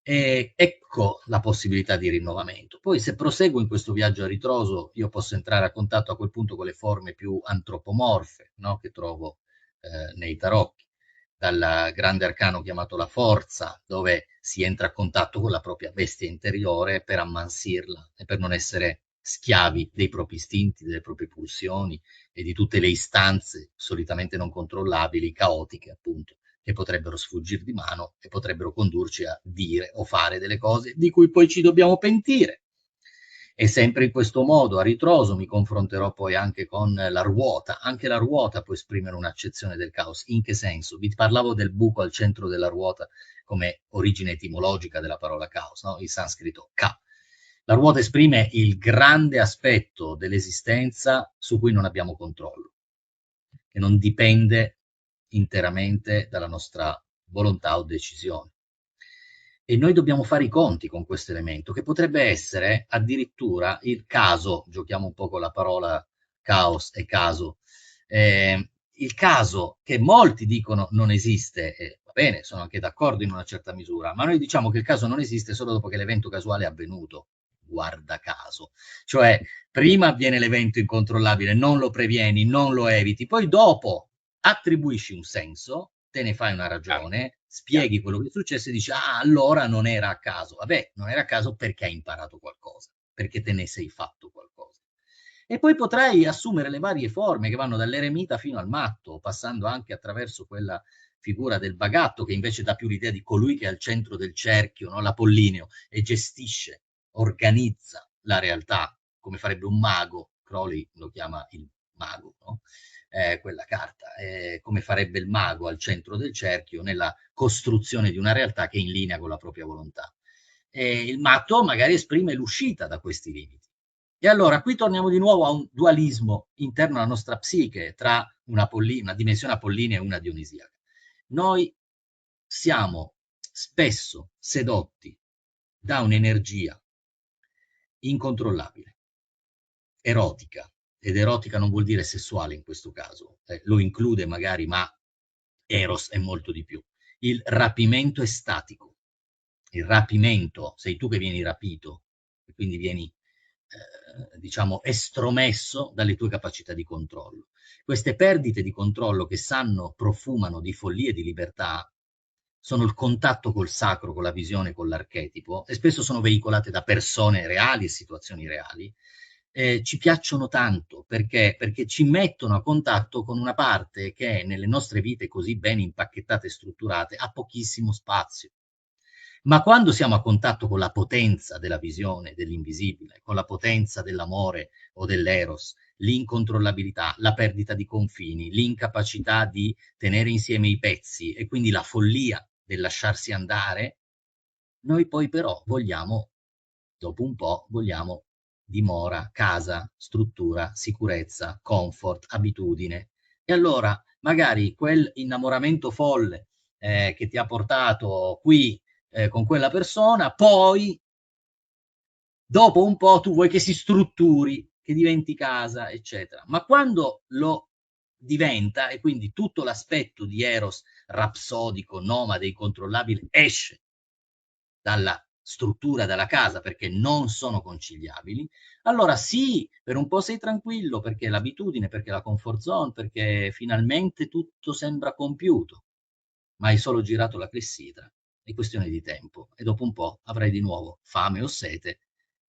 E ecco la possibilità di rinnovamento. Poi se proseguo in questo viaggio a ritroso, io posso entrare a contatto a quel punto con le forme più antropomorfe, no? Che trovo nei tarocchi, dal grande arcano chiamato la forza, dove si entra a contatto con la propria bestia interiore per ammansirla e per non essere schiavi dei propri istinti, delle proprie pulsioni e di tutte le istanze solitamente non controllabili, caotiche appunto, che potrebbero sfuggire di mano e potrebbero condurci a dire o fare delle cose di cui poi ci dobbiamo pentire. E sempre in questo modo, a ritroso, mi confronterò poi anche con la ruota. Anche la ruota può esprimere un'accezione del caos. In che senso? Vi parlavo del buco al centro della ruota come origine etimologica della parola caos, no? Il sanscrito ka. La ruota esprime il grande aspetto dell'esistenza su cui non abbiamo controllo, che non dipende interamente dalla nostra volontà o decisione. E noi dobbiamo fare i conti con questo elemento, che potrebbe essere addirittura il caso, giochiamo un po' con la parola caos e caso. Il caso che molti dicono non esiste, va bene, sono anche d'accordo in una certa misura, ma noi diciamo che il caso non esiste solo dopo che l'evento casuale è avvenuto, guarda caso. Cioè, prima avviene l'evento incontrollabile, non lo previeni, non lo eviti, poi dopo attribuisci un senso, te ne fai una chiaro, ragione, chiaro. spieghi quello che è successo e dici, ah, allora non era a caso. Vabbè, non era a caso perché hai imparato qualcosa, perché te ne sei fatto qualcosa. E poi potrai assumere le varie forme che vanno dall'eremita fino al matto, passando anche attraverso quella figura del bagatto che invece dà più l'idea di colui che è al centro del cerchio, no? L'Apollineo, e gestisce, organizza la realtà, come farebbe un mago. Crowley lo chiama il mago, no? Quella carta, come farebbe il mago al centro del cerchio nella costruzione di una realtà che è in linea con la propria volontà. Il matto magari esprime l'uscita da questi limiti. E allora qui torniamo di nuovo a un dualismo interno alla nostra psiche tra una dimensione apollinea e una dionisiaca. Noi siamo spesso sedotti da un'energia incontrollabile, erotica, ed erotica non vuol dire sessuale in questo caso, lo include magari, ma eros è molto di più. Il rapimento estatico, il rapimento, sei tu che vieni rapito, e quindi vieni, diciamo, estromesso dalle tue capacità di controllo. Queste perdite di controllo che sanno, profumano di follia e di libertà, sono il contatto col sacro, con la visione, con l'archetipo, e spesso sono veicolate da persone reali e situazioni reali, ci piacciono tanto perché ci mettono a contatto con una parte che nelle nostre vite così ben impacchettate e strutturate ha pochissimo spazio. Ma quando siamo a contatto con la potenza della visione, dell'invisibile, con la potenza dell'amore o dell'eros, l'incontrollabilità, la perdita di confini, l'incapacità di tenere insieme i pezzi e quindi la follia del lasciarsi andare, noi poi però vogliamo, dopo un po', vogliamo dimora, casa, struttura, sicurezza, comfort, abitudine. E allora magari quel innamoramento folle che ti ha portato qui con quella persona, poi dopo un po' tu vuoi che si strutturi, che diventi casa, eccetera. Ma quando lo diventa, e quindi tutto l'aspetto di Eros rapsodico, nomade, incontrollabile, esce dalla struttura della casa perché non sono conciliabili, allora sì, per un po' sei tranquillo perché l'abitudine, perché la comfort zone, perché finalmente tutto sembra compiuto, ma hai solo girato la clessidra, è questione di tempo e dopo un po' avrai di nuovo fame o sete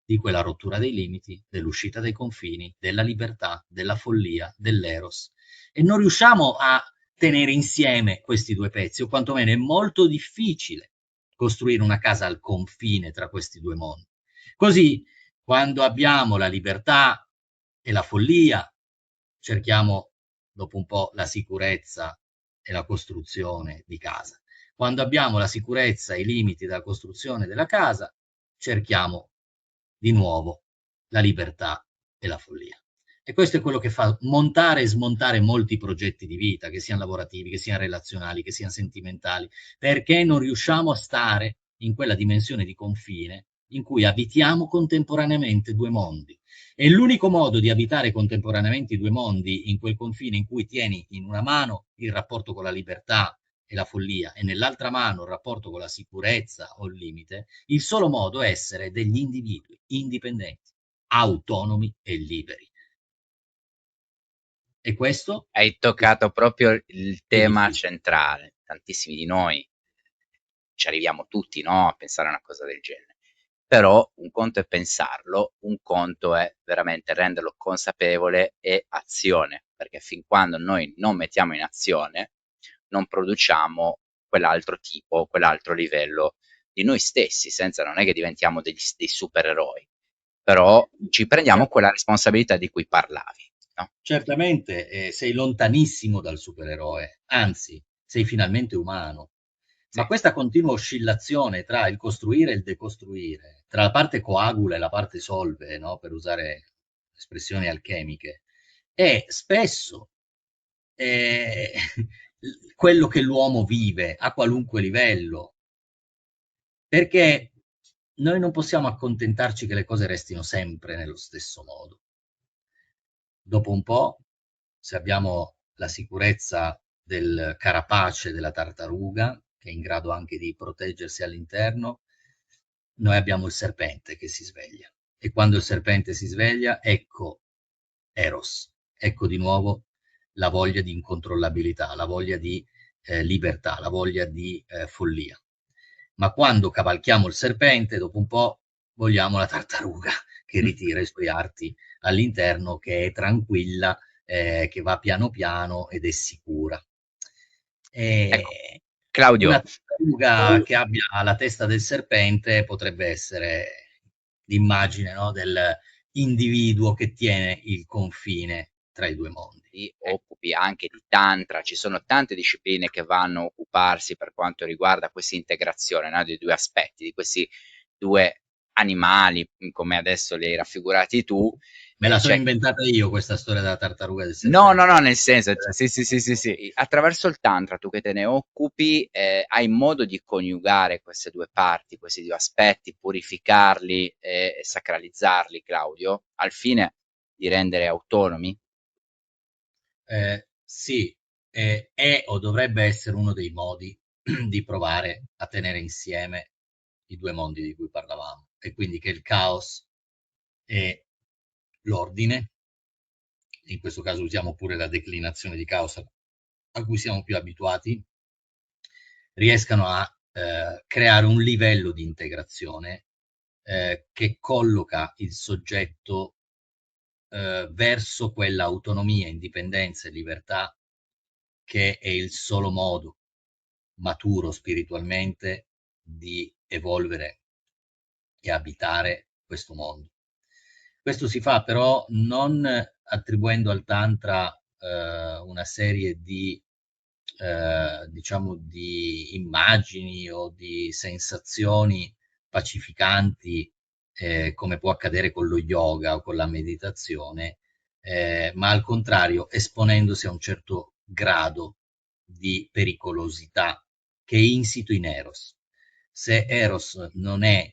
di quella rottura dei limiti, dell'uscita dai confini, della libertà, della follia, dell'eros. E non riusciamo a tenere insieme questi due pezzi, o quantomeno è molto difficile costruire una casa al confine tra questi due mondi. Così, quando abbiamo la libertà e la follia, cerchiamo dopo un po' la sicurezza e la costruzione di casa. Quando abbiamo la sicurezza e i limiti della costruzione della casa, cerchiamo di nuovo la libertà e la follia. E questo è quello che fa montare e smontare molti progetti di vita, che siano lavorativi, che siano relazionali, che siano sentimentali, perché non riusciamo a stare in quella dimensione di confine in cui abitiamo contemporaneamente due mondi. E l'unico modo di abitare contemporaneamente i due mondi in quel confine in cui tieni in una mano il rapporto con la libertà e la follia e nell'altra mano il rapporto con la sicurezza o il limite, il solo modo è essere degli individui indipendenti, autonomi e liberi. E questo Hai toccato proprio il è tema difficile. centrale. Tantissimi di noi ci arriviamo tutti, no, a pensare a una cosa del genere. Però un conto è pensarlo, un conto è veramente renderlo consapevole e azione, perché fin quando noi non mettiamo in azione, non produciamo quell'altro tipo, quell'altro livello di noi stessi, senza non è che diventiamo dei supereroi, però ci prendiamo quella responsabilità di cui parlavi, no? Certamente sei lontanissimo dal supereroe, anzi sei finalmente umano, Sì, ma questa continua oscillazione tra il costruire e il decostruire, tra la parte coagula e la parte solve, no? Per usare espressioni alchemiche, è spesso eh, quello che l'uomo vive a qualunque livello, perché noi non possiamo accontentarci che le cose restino sempre nello stesso modo. Dopo un po', se abbiamo la sicurezza del carapace della tartaruga, che è in grado anche di proteggersi all'interno, noi abbiamo il serpente che si sveglia. E quando il serpente si sveglia, ecco Eros, ecco di nuovo la voglia di incontrollabilità, la voglia di libertà, la voglia di follia. Ma quando cavalchiamo il serpente, dopo un po' vogliamo la tartaruga che ritira i suoi arti all'interno, che è tranquilla, che va piano piano ed è sicura. Ecco, E una Claudio, tartaruga che abbia la testa del serpente potrebbe essere l'immagine, no, dell'individuo che tiene il confine tra i due mondi. ti Ecco. occupi anche di tantra, ci sono tante discipline che vanno a occuparsi per quanto riguarda questa integrazione, no, dei 2 aspetti, di questi 2 animali, come adesso li hai raffigurati tu, Me la sono c'è inventata io questa storia della tartaruga e del no, no, serpente. no, nel senso sì, sì, sì, sì, sì, attraverso il tantra tu che te ne occupi, hai modo di coniugare queste 2 parti, questi 2 aspetti, purificarli e sacralizzarli, Claudio, al fine di rendere autonomi? Sì, è o dovrebbe essere uno dei modi di provare a tenere insieme i due mondi di cui parlavamo, e quindi che il caos e l'ordine, in questo caso usiamo pure la declinazione di caos a cui siamo più abituati, riescano a creare un livello di integrazione che colloca il soggetto verso quella autonomia, indipendenza e libertà che è il solo modo maturo spiritualmente di evolvere e abitare questo mondo. Questo si fa però non attribuendo al Tantra una serie di, diciamo, di immagini o di sensazioni pacificanti, come può accadere con lo yoga o con la meditazione, ma al contrario esponendosi a un certo grado di pericolosità che è insito in Eros. Se Eros non è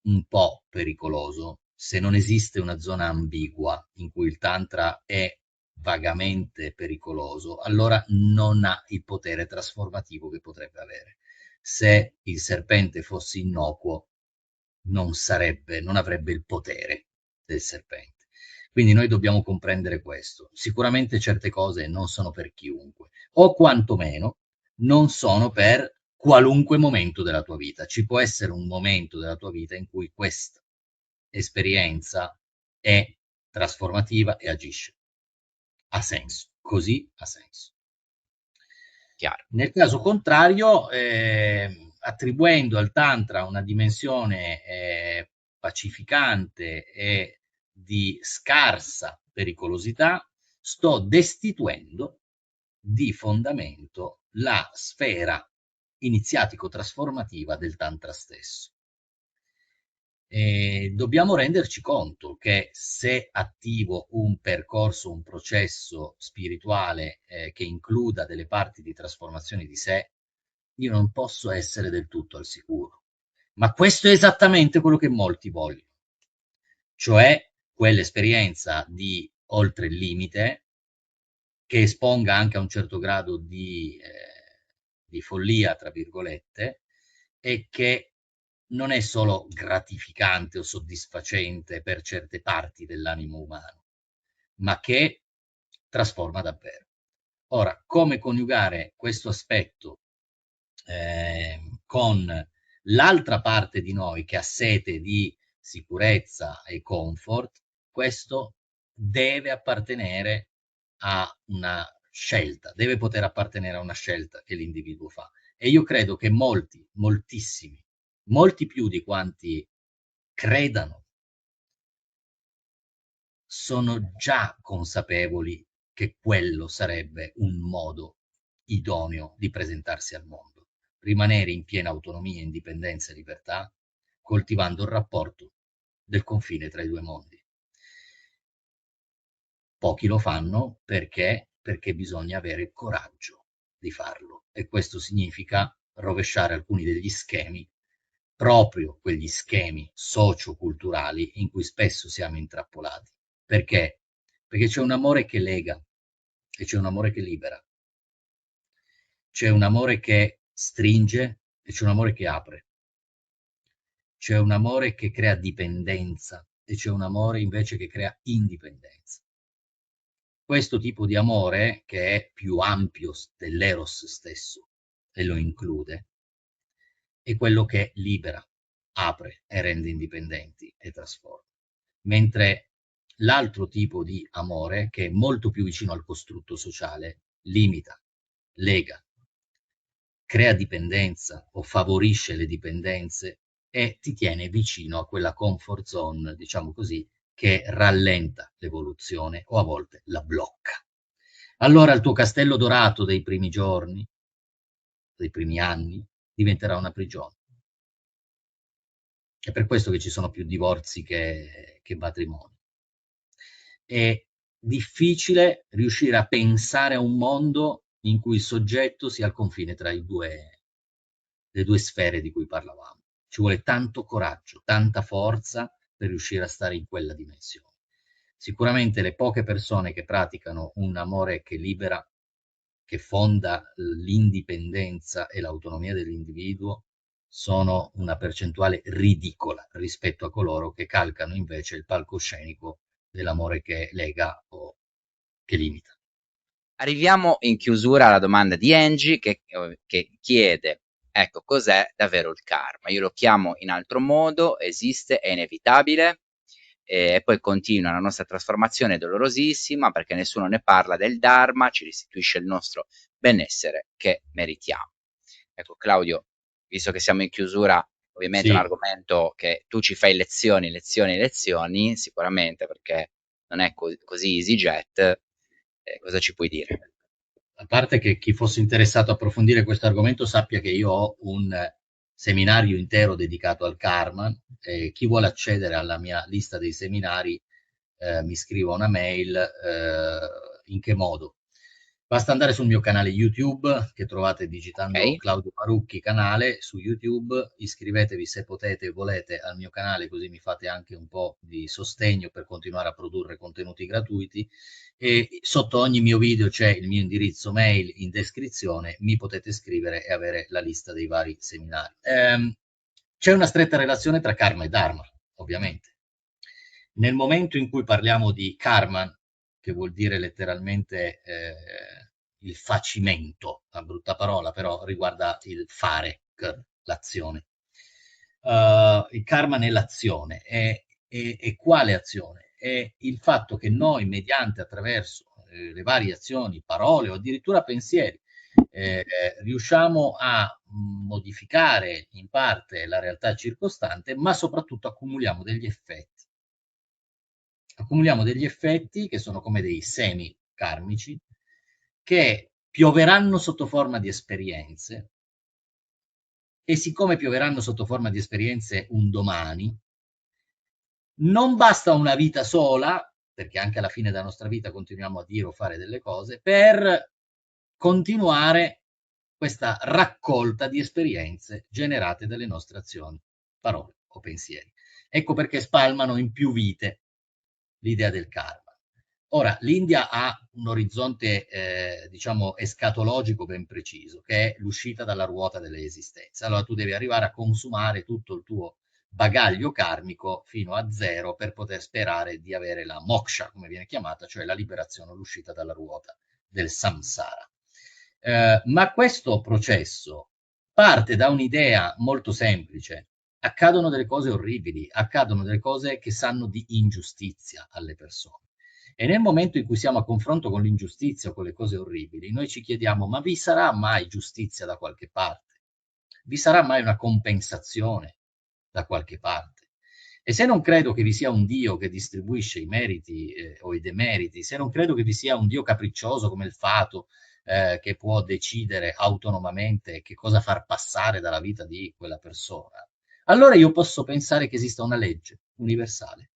un po' pericoloso, se non esiste una zona ambigua in cui il Tantra è vagamente pericoloso, allora non ha il potere trasformativo che potrebbe avere. Se il serpente fosse innocuo, non avrebbe il potere del serpente. Quindi noi dobbiamo comprendere questo. Sicuramente certe cose non sono per chiunque, o quantomeno non sono per qualunque momento della tua vita. Ci può essere un momento della tua vita in cui questa esperienza è trasformativa e agisce. Ha senso, così ha senso. Chiaro. Nel caso contrario, attribuendo al Tantra una dimensione pacificante e di scarsa pericolosità, sto destituendo di fondamento la sfera iniziatico-trasformativa del Tantra stesso. Dobbiamo renderci conto che se attivo un percorso, un processo spirituale che includa delle parti di trasformazione di sé, io non posso essere del tutto al sicuro. Ma questo è esattamente quello che molti vogliono, cioè quell'esperienza di oltre il limite che esponga anche a un certo grado di follia, tra virgolette, e che non è solo gratificante o soddisfacente per certe parti dell'animo umano, ma che trasforma davvero. Ora, come coniugare questo aspetto con l'altra parte di noi che ha sete di sicurezza e comfort, questo deve appartenere a una scelta, deve poter appartenere a una scelta che l'individuo fa. E io credo che molti, moltissimi, molti più di quanti credano, sono già consapevoli che quello sarebbe un modo idoneo di presentarsi al mondo. Rimanere in piena autonomia, indipendenza e libertà, coltivando il rapporto del confine tra i due mondi. Pochi lo fanno perché bisogna avere il coraggio di farlo, e questo significa rovesciare alcuni degli schemi, proprio quegli schemi socioculturali in cui spesso siamo intrappolati. Perché perché c'è un amore che lega e c'è un amore che libera, c'è un amore che stringe e c'è un amore che apre, c'è un amore che crea dipendenza e c'è un amore invece che crea indipendenza. Questo tipo di amore, che è più ampio dell'eros stesso e lo include, è quello che libera, apre e rende indipendenti e trasforma. Mentre l'altro tipo di amore, che è molto più vicino al costrutto sociale, limita, lega, crea dipendenza o favorisce le dipendenze e ti tiene vicino a quella comfort zone, diciamo così, che rallenta l'evoluzione o a volte la blocca. Allora il tuo castello dorato dei primi giorni, dei primi anni, diventerà una prigione. È per questo che ci sono più divorzi che matrimoni. È difficile riuscire a pensare a un mondo in cui il soggetto sia al confine tra le due sfere di cui parlavamo. Ci vuole tanto coraggio, tanta forza per riuscire a stare in quella dimensione. Sicuramente le poche persone che praticano un amore che libera, che fonda l'indipendenza e l'autonomia dell'individuo, sono una percentuale ridicola rispetto a coloro che calcano invece il palcoscenico dell'amore che lega o che limita. Arriviamo in chiusura alla domanda di Angie che chiede, ecco, cos'è davvero il karma? Io lo chiamo in altro modo, esiste, è inevitabile, e poi continua: la nostra trasformazione è dolorosissima perché nessuno ne parla del Dharma, ci restituisce il nostro benessere che meritiamo. Ecco, Claudio, visto che siamo in chiusura, ovviamente è un Sì, argomento che tu ci fai lezioni, lezioni, lezioni, sicuramente, perché non è così EasyJet. Cosa ci puoi dire? a parte che chi fosse interessato a approfondire questo argomento sappia che io ho un seminario intero dedicato al karma e chi vuole accedere alla mia lista dei seminari mi scriva una mail. In che modo? Basta andare sul mio canale YouTube, che trovate digitando Ok? Claudio Parucchi canale su YouTube, iscrivetevi se potete e volete al mio canale, così mi fate anche un po' di sostegno per continuare a produrre contenuti gratuiti, e sotto ogni mio video c'è il mio indirizzo mail in descrizione, mi potete scrivere e avere la lista dei vari seminari. C'è una stretta relazione tra karma e dharma, ovviamente. Nel momento in cui parliamo di karma, che vuol dire letteralmente il facimento, una brutta parola, però riguarda il fare, l'azione. Il karma nell'azione. E quale azione? È il fatto che noi, mediante attraverso le varie azioni, parole o addirittura pensieri, riusciamo a modificare in parte la realtà circostante, ma soprattutto accumuliamo degli effetti. Accumuliamo degli effetti che sono come dei semi karmici che pioveranno sotto forma di esperienze e siccome pioveranno sotto forma di esperienze un domani, non basta una vita sola, perché anche alla fine della nostra vita continuiamo a dire o fare delle cose, per continuare questa raccolta di esperienze generate dalle nostre azioni, parole o pensieri. Ecco perché spalmano in più vite l'idea del karma. Ora, l'India ha un orizzonte, diciamo, escatologico ben preciso, che è l'uscita dalla ruota delle esistenze. Allora tu devi arrivare a consumare tutto il tuo bagaglio karmico fino a zero per poter sperare di avere la moksha, come viene chiamata, cioè la liberazione, l'uscita dalla ruota del samsara. Ma questo processo parte da un'idea molto semplice. Accadono delle cose orribili, accadono delle cose che sanno di ingiustizia alle persone. E nel momento in cui siamo a confronto con l'ingiustizia o con le cose orribili, noi ci chiediamo, ma vi sarà mai giustizia da qualche parte? Vi sarà mai una compensazione da qualche parte? E se non credo che vi sia un Dio che distribuisce i meriti o i demeriti, se non credo che vi sia un Dio capriccioso come il fato, che può decidere autonomamente che cosa far passare dalla vita di quella persona, allora io posso pensare che esista una legge universale,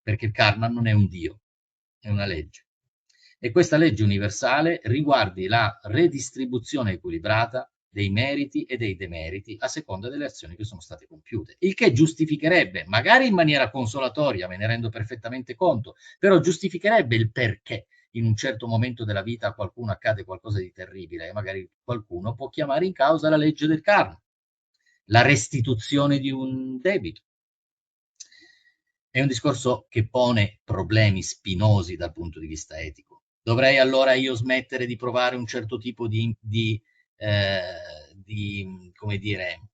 perché il karma non è un Dio, è una legge. E questa legge universale riguardi la redistribuzione equilibrata dei meriti e dei demeriti a seconda delle azioni che sono state compiute, il che giustificherebbe, magari in maniera consolatoria, me ne rendo perfettamente conto, però giustificherebbe il perché in un certo momento della vita a qualcuno accade qualcosa di terribile e magari qualcuno può chiamare in causa la legge del karma, la restituzione di un debito. È un discorso che pone problemi spinosi dal punto di vista etico. Dovrei allora io smettere di provare un certo tipo come dire,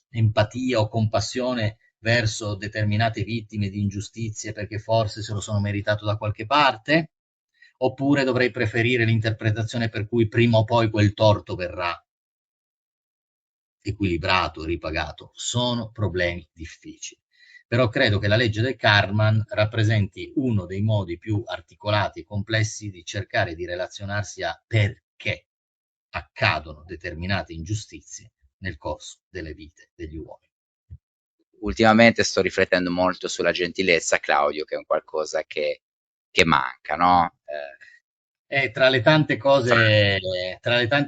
empatia o compassione verso determinate vittime di ingiustizie perché forse se lo sono meritato da qualche parte? Oppure dovrei preferire l'interpretazione per cui prima o poi quel torto verrà equilibrato, ripagato? Sono problemi difficili. Però credo che la legge del karma rappresenti uno dei modi più articolati e complessi di cercare di relazionarsi a perché accadono determinate ingiustizie nel corso delle vite degli uomini. Ultimamente sto riflettendo molto sulla gentilezza, Claudio, che è un qualcosa che manca, no? Fra Tra le tante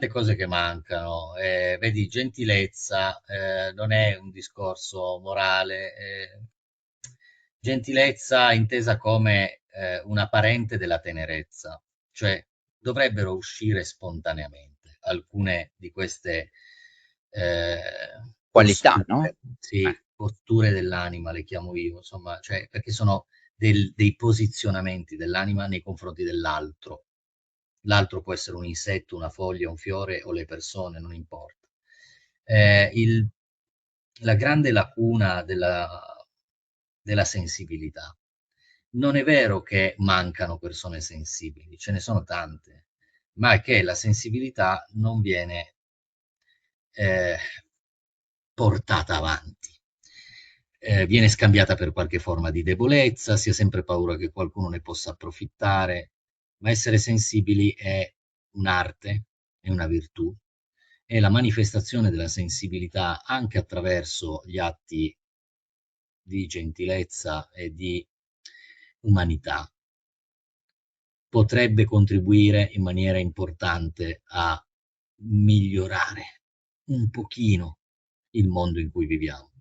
cose che mancano, vedi, gentilezza non è un discorso morale, gentilezza intesa come una parente della tenerezza, cioè dovrebbero uscire spontaneamente alcune di queste qualità, no? posture, sì, posture dell'anima, le chiamo io, insomma, cioè, perché sono dei posizionamenti dell'anima nei confronti dell'altro. L'altro può essere un insetto, una foglia, un fiore o le persone, non importa. Eh, il- la grande lacuna della sensibilità. Non è vero che mancano persone sensibili, ce ne sono tante, ma è che la sensibilità non viene eh, portata avanti. Viene scambiata per qualche forma di debolezza, si ha sempre paura che qualcuno ne possa approfittare, ma essere sensibili è un'arte, è una virtù, è la manifestazione della sensibilità anche attraverso gli atti di gentilezza e di umanità. Potrebbe contribuire in maniera importante a migliorare un pochino il mondo in cui viviamo.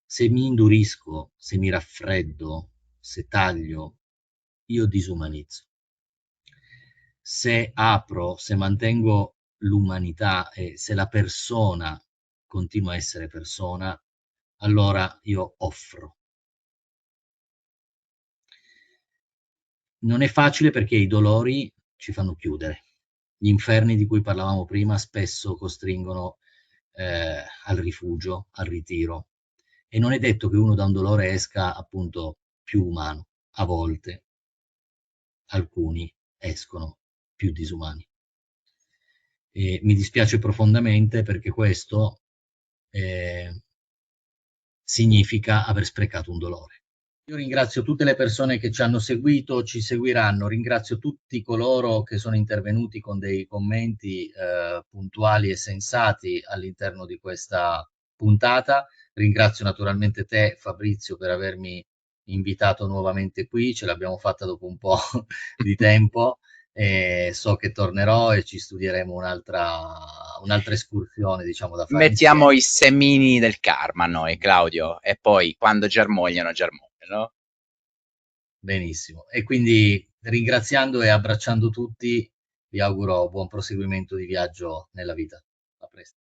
Se mi indurisco, se mi raffreddo, se taglio, io disumanizzo. Se apro, se mantengo l'umanità e se la persona continua a essere persona, allora io offro. Non è facile perché i dolori ci fanno chiudere. Gli inferni di cui parlavamo prima spesso costringono al rifugio, al ritiro. E non è detto che uno da un dolore esca appunto più umano. A volte alcuni escono più disumani. E mi dispiace profondamente perché questo eh, significa aver sprecato un dolore. Io ringrazio tutte le persone che ci hanno seguito, ci seguiranno, ringrazio tutti coloro che sono intervenuti con dei commenti puntuali e sensati all'interno di questa puntata. Ringrazio naturalmente te, Fabrizio, per avermi invitato nuovamente qui, ce l'abbiamo fatta dopo un po' di tempo e so che tornerò e ci studieremo un'altra escursione, diciamo, da fare Mettiamo insieme. i semini del karma noi, Claudio, e poi quando germogliano, germogliano. Benissimo. E quindi ringraziando e abbracciando tutti, vi auguro buon proseguimento di viaggio nella vita. A presto.